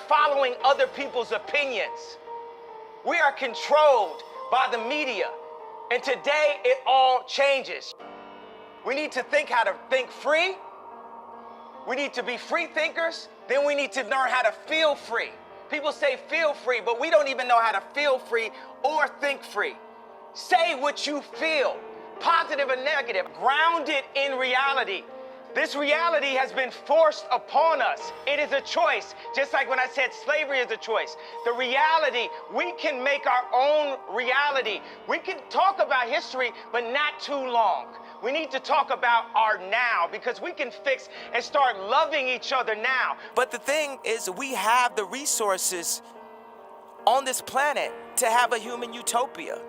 following other people's opinions. We are controlled by the media. And today it all changes. We need to think how to think free. We need to be free thinkers. Then we need to learn how to feel free. People say feel free, but we don't even know how to feel free or think free. Say what you feel, positive or negative, grounded in reality. This reality has been forced upon us. It is a choice, just like when I said slavery is a choice. The reality, we can make our own reality. We can talk about history, but not too long. We need to talk about our now, because we can fix and start loving each other now. But the thing is, we have the resources on this planet to have a human utopia,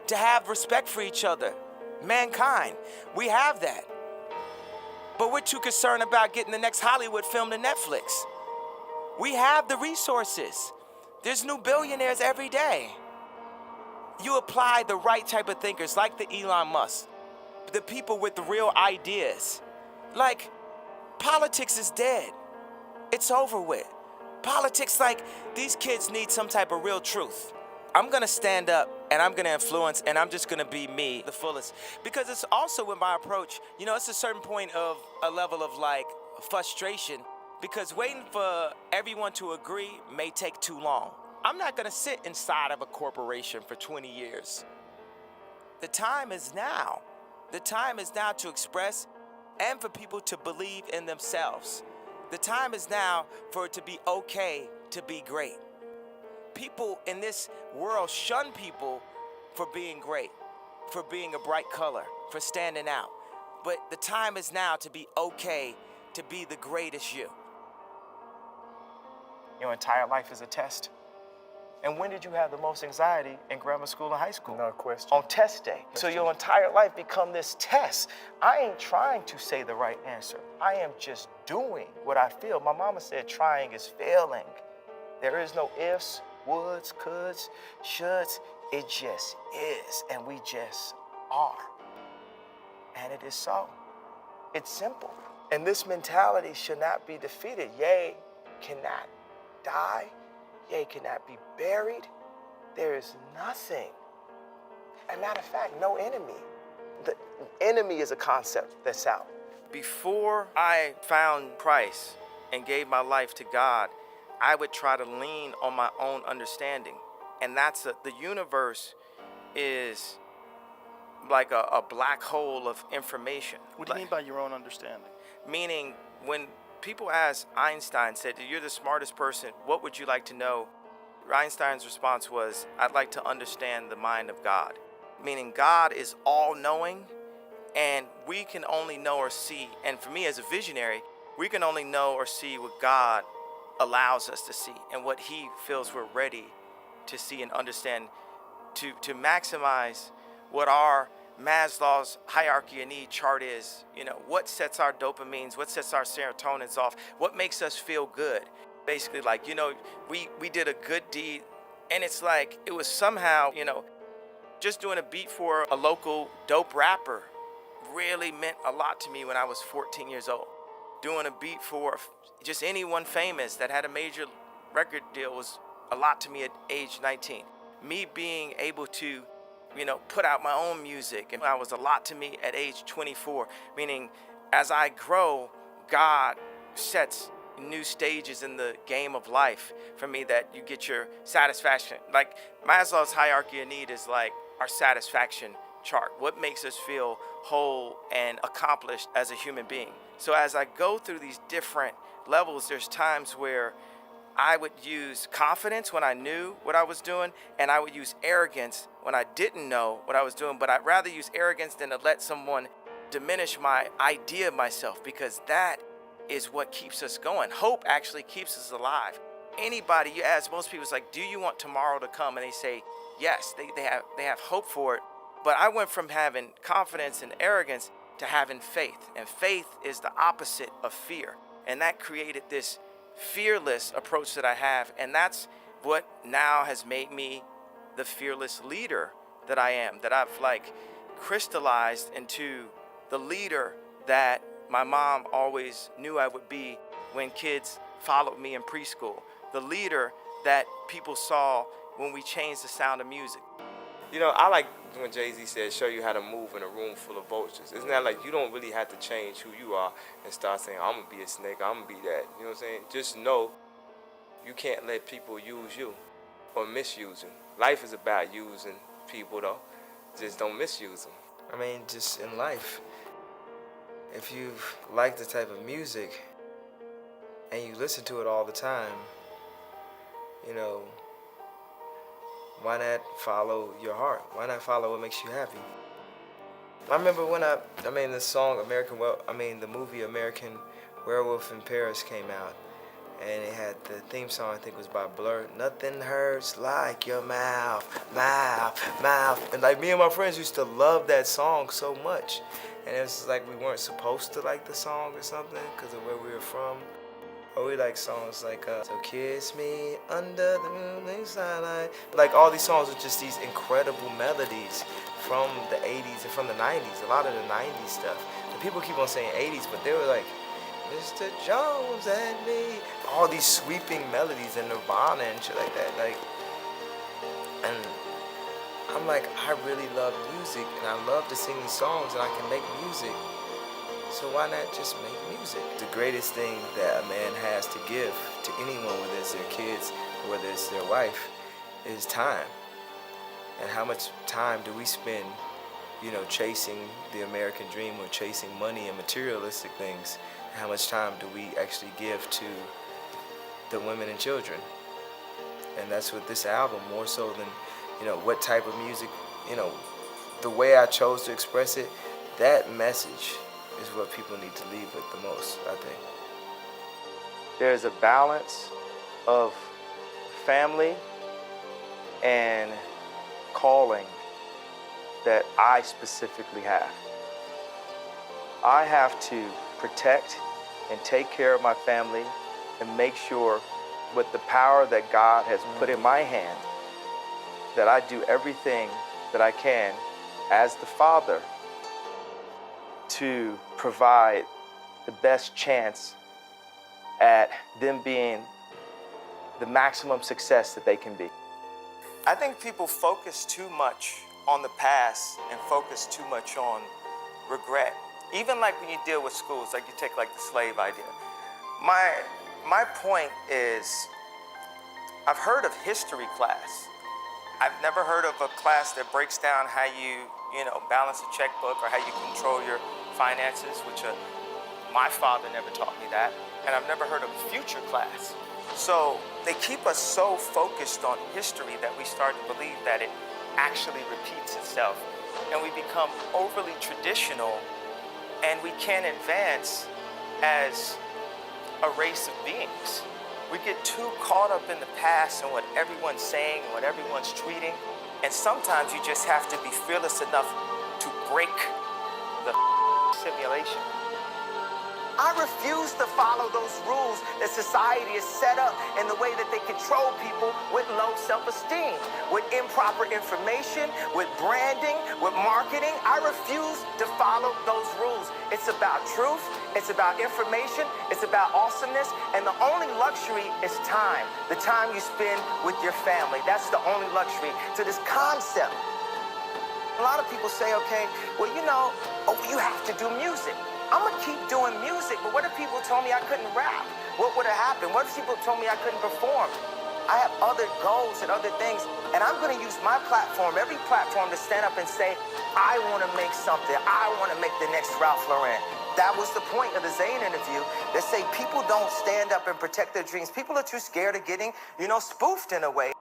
to have respect for each other, mankind. We have that. But we're too concerned about getting the next Hollywood film to Netflix. We have the resources. There's new billionaires every day. You apply the right type of thinkers, like the Elon Musk, the people with the real ideas. Like, politics is dead. It's over with. Politics, like, these kids need some type of real truth. I'm gonna stand up and I'm gonna influence, and I'm just gonna be me the fullest. Because it's also with my approach, you know, it's a certain point of a level of like frustration, because waiting for everyone to agree may take too long. I'm not gonna sit inside of a corporation for 20 years. The time is now. The time is now to express and for people to believe in themselves. The time is now for it to be okay to be great. People in this world shun people for being great, for being a bright color, for standing out. But the time is now to be okay to be the greatest you. Your entire life is a test. And when did you have the most anxiety in grammar school and high school? No question. On test day. So your entire life become this test. I ain't trying to say the right answer. I am just doing what I feel. My mama said trying is failing. There is no ifs, woulds, coulds, shoulds. It just is, and we just are. And it is so. It's simple. And this mentality should not be defeated. Ye cannot die. Ye cannot be buried. There is nothing. As a matter of fact, no enemy. The enemy is a concept that's out. Before I found Christ and gave my life to God, I would try to lean on my own understanding. And that's the universe is like a black hole of information. What do you mean by your own understanding? Meaning, when people asked Einstein, said, you're the smartest person, what would you like to know? Einstein's response was, I'd like to understand the mind of God. Meaning God is all-knowing, and we can only know or see, and for me as a visionary, we can only know or see what God allows us to see and what he feels we're ready to see and understand, to maximize what our Maslow's hierarchy of need chart is. You know, what sets our dopamines, what sets our serotonins off, what makes us feel good. Basically, like, you know, we did a good deed, and it's like, it was somehow, you know, just doing a beat for a local dope rapper really meant a lot to me when I was 14 years old. Doing a beat for just anyone famous that had a major record deal was a lot to me at age 19. Me being able to, you know, put out my own music, and that was a lot to me at age 24. Meaning, as I grow, God sets new stages in the game of life for me that you get your satisfaction. Like Maslow's hierarchy of need is like our satisfaction chart. What makes us feel whole and accomplished as a human being? So as I go through these different levels, there's times where I would use confidence when I knew what I was doing, and I would use arrogance when I didn't know what I was doing. But I'd rather use arrogance than to let someone diminish my idea of myself, because that is what keeps us going. Hope actually keeps us alive. Anybody, you ask most people, it's like, do you want tomorrow to come? And they say, yes, they have hope for it. But I went from having confidence and arrogance to having faith. And faith is the opposite of fear. And that created this fearless approach that I have. And that's what now has made me the fearless leader that I am, that I've like crystallized into the leader that my mom always knew I would be when kids followed me in preschool. the leader that people saw when we changed the sound of music. You know, I like when Jay-Z said, show you how to move in a room full of vultures. Isn't that like you don't really have to change who you are and start saying, I'm going to be a snake, I'm going to be that. You know what I'm saying? Just know you can't let people use you or misuse you. Life is about using people, though. Just don't misuse them. I mean, just in life, if you like the type of music and you listen to it all the time, you know, why not follow your heart? Why not follow what makes you happy? I remember when the song the movie American Werewolf in Paris came out, and it had the theme song, I think was by Blur. Nothing hurts like your mouth, mouth, mouth. And like me and my friends used to love that song so much. And it was like we weren't supposed to like the song or something because of where we were from. Or we like songs like So Kiss Me Under the Moonlit Starlight. Like all these songs are just these incredible melodies from the 80s and from the 90s. A lot of the 90s stuff. And people keep on saying 80s, but they were like, Mr. Jones and me. All these sweeping melodies and Nirvana and shit like that. And I'm like, I really love music and I love to sing these songs and I can make music. So why not just make music? The greatest thing that a man has to give to anyone, whether it's their kids or whether it's their wife, is time. And how much time do we spend, you know, chasing the American dream or chasing money and materialistic things? How much time do we actually give to the women and children? And that's what this album, more so than, you know, what type of music, you know, the way I chose to express it, that message is what people need to leave with the most, I think. There's a balance of family and calling that I specifically have. I have to protect and take care of my family and make sure with the power that God has put in my hand that I do everything that I can as the father to provide the best chance at them being the maximum success that they can be. I think people focus too much on the past and focus too much on regret. Even like when you deal with schools, like you take like the slave idea. My point is, I've heard of history class. I've never heard of a class that breaks down how you balance a checkbook or how you control your finances, which my father never taught me that. And I've never heard of a future class. So they keep us so focused on history that we start to believe that it actually repeats itself. And we become overly traditional and we can't advance as a race of beings. We get too caught up in the past and what everyone's saying, what everyone's tweeting. And sometimes you just have to be fearless enough to break the simulation. I refuse to follow those rules that society has set up in the way that they control people with low self-esteem, with improper information, with branding, with marketing. I refuse to follow those rules. It's about truth, it's about information, it's about awesomeness, and the only luxury is time, the time you spend with your family. That's the only luxury to this concept. A lot of people say, okay, well, you have to do music. I'm gonna keep doing music, but what if people told me I couldn't rap? What would have happened? What if people told me I couldn't perform? I have other goals and other things, and I'm gonna use my platform, every platform, to stand up and say, I wanna make something. I wanna make the next Ralph Lauren. That was the point of the Zayn interview. They say people don't stand up and protect their dreams. People are too scared of getting, spoofed in a way.